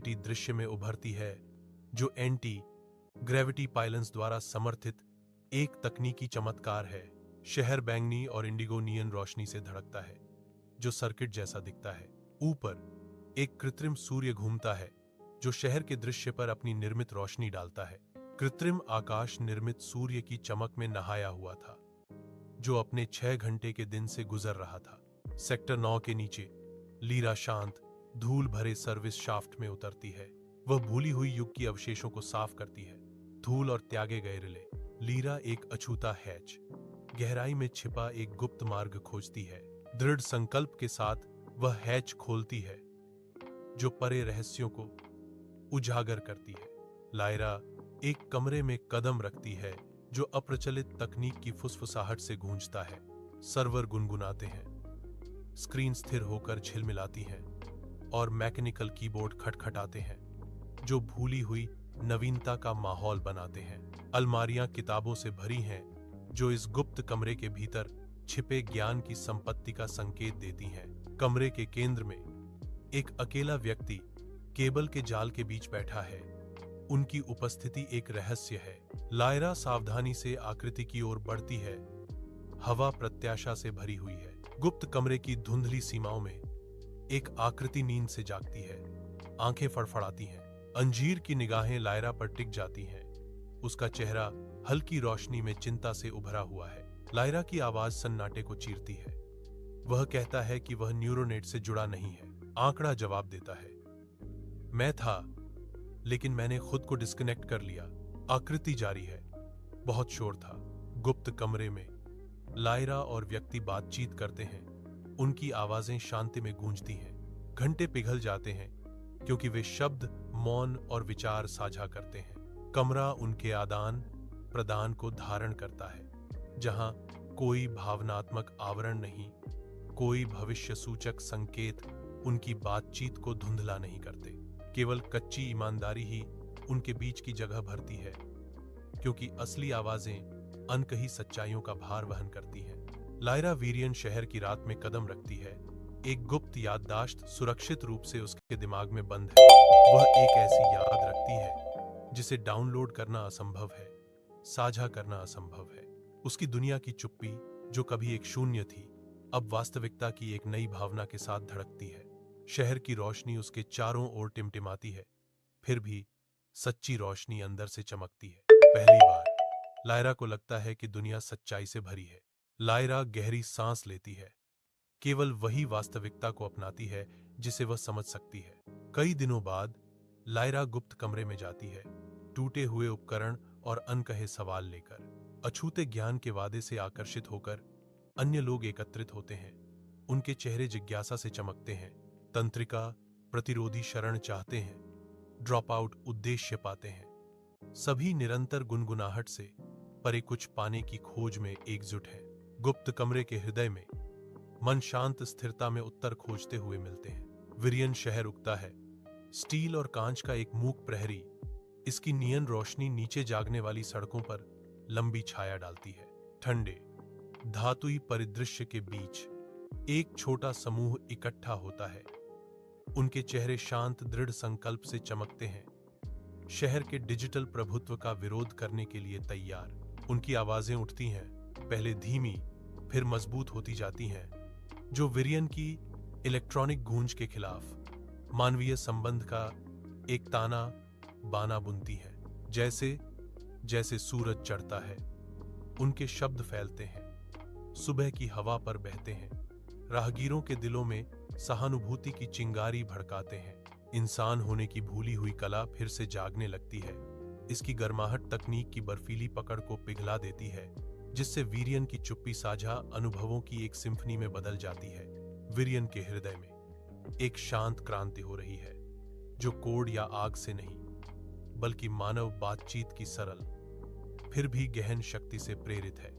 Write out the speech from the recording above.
City दृश्य में उभरती है, जो एंटी ग्रेविटी पाइलन्स द्वारा समर्थित एक तकनीकी चमत्कार है। शहर बैंगनी और इंडिगो नियन रोशनी से धड़कता है, जो सर्किट जैसा दिखता है। ऊपर एक कृत्रिम सूर्य घूमता है, जो शहर के दृश्य पर अपनी निर्मित रोशनी डालता है। कृत्रिम आकाश निर्मित सूर्य की चमक में नहाया हुआ था, जो अपने 6 घंटे के दिन से गुजर रहा था। सेक्टर 9 के नीचे लीरा शांत धूल भरे सर्विस शाफ्ट में उतरती है। वह भूली हुई युग की अवशेषों को साफ करती है, धूल और त्यागे गए रिले। लीरा एक अछूता हैच, गहराई में छिपा एक गुप्त मार्ग खोजती है। दृढ़ संकल्प के साथ वह हैच खोलती है, जो परे रहस्यों को उजागर करती है। लायरा एक कमरे में कदम रखती है, जो अप्रचलित तकनीक की फुसफुसाहट से गूंजता है। सर्वर गुनगुनाते हैं, स्क्रीन स्थिर होकर झिलमिलाती हैं और मैकेनिकल कीबोर्ड खटखटाते हैं, जो भूली हुई नवीनता का माहौल बनाते हैं। अलमारियां किताबों से भरी हैं, जो इस गुप्त कमरे के भीतर छिपे ज्ञान की संपत्ति का संकेत देती हैं। कमरे के केंद्र में एक अकेला व्यक्ति केबल के जाल के बीच बैठा है। उनकी उपस्थिति एक रहस्य है। लायरा सावधानी से आकृति की ओर बढ़ती है। हवा प्रत्याशा से भरी हुई है। गुप्त कमरे की धुंधली सीमाओं में एक आकृति नींद से जागती है, आंखें फड़फड़ाती हैं। अंजीर की निगाहें लायरा पर टिक जाती हैं। उसका चेहरा हल्की रोशनी में चिंता से उभरा हुआ है। लायरा की आवाज सन्नाटे को चीरती है। वह कहता है कि वह न्यूरोनेट से जुड़ा नहीं है। आंकड़ा जवाब देता है, मैं था, लेकिन मैंने खुद को डिस्कनेक्ट कर लिया। आकृति जारी है, बहुत शोर था। गुप्त कमरे में लायरा और व्यक्ति बातचीत करते हैं। उनकी आवाजें शांति में गूंजती हैं। घंटे पिघल जाते हैं, क्योंकि वे शब्द, मौन और विचार साझा करते हैं। कमरा उनके आदान प्रदान को धारण करता है, जहां कोई भावनात्मक आवरण नहीं, कोई भविष्य सूचक संकेत उनकी बातचीत को धुंधला नहीं करते। केवल कच्ची ईमानदारी ही उनके बीच की जगह भरती है, क्योंकि असली आवाजें अनकही सच्चाइयों का भार वहन करती हैं। लायरा वीरियन शहर की रात में कदम रखती है। एक गुप्त याददाश्त सुरक्षित रूप से उसके दिमाग में बंद है। वह एक ऐसी याद रखती है जिसे डाउनलोड करना असंभव है, साझा करना असंभव है। उसकी दुनिया की चुप्पी, जो कभी एक शून्य थी, अब वास्तविकता की एक नई भावना के साथ धड़कती है। शहर की रोशनी उसके चारों ओर टिमटिमाती है, फिर भी सच्ची रोशनी अंदर से चमकती है। पहली बार लायरा को लगता है कि दुनिया सच्चाई से भरी है। लायरा गहरी सांस लेती है। केवल वही वास्तविकता को अपनाती है जिसे वह समझ सकती है। कई दिनों बाद लायरा गुप्त कमरे में जाती है, टूटे हुए उपकरण और अनकहे सवाल लेकर। अछूते ज्ञान के वादे से आकर्षित होकर अन्य लोग एकत्रित होते हैं। उनके चेहरे जिज्ञासा से चमकते हैं। तंत्रिका प्रतिरोधी शरण चाहते हैं, ड्रॉप आउट उद्देश्य पाते हैं। सभी निरंतर गुनगुनाहट से परे कुछ पाने की खोज में एकजुट हैं। गुप्त कमरे के हृदय में मन शांत स्थिरता में उत्तर खोजते हुए मिलते हैं। विरियन शहर उगता है, स्टील और कांच का एक मूक प्रहरी। इसकी नियन रोशनी नीचे जागने वाली सड़कों पर लंबी छाया डालती है। ठंडे धातुई परिदृश्य के बीच एक छोटा समूह इकट्ठा होता है। उनके चेहरे शांत दृढ़ संकल्प से चमकते हैं, शहर के डिजिटल प्रभुत्व का विरोध करने के लिए तैयार। उनकी आवाजें उठती हैं, पहले धीमी फिर मजबूत होती जाती हैं, जो विरियन की इलेक्ट्रॉनिक गूंज के खिलाफ मानवीय संबंध का एक ताना बाना बुनती है। जैसे जैसे सूरज चढ़ता है, उनके शब्द फैलते हैं, सुबह की हवा पर बहते हैं, राहगीरों के दिलों में सहानुभूति की चिंगारी भड़काते हैं। इंसान होने की भूली हुई कला फिर से जागने लगती है। इसकी गर्माहट तकनीक की बर्फीली पकड़ को पिघला देती है, जिससे वीरियन की चुप्पी साझा अनुभवों की एक सिम्फनी में बदल जाती है। विरियन के हृदय में एक शांत क्रांति हो रही है, जो कोड या आग से नहीं, बल्कि मानव बातचीत की सरल फिर भी गहन शक्ति से प्रेरित है।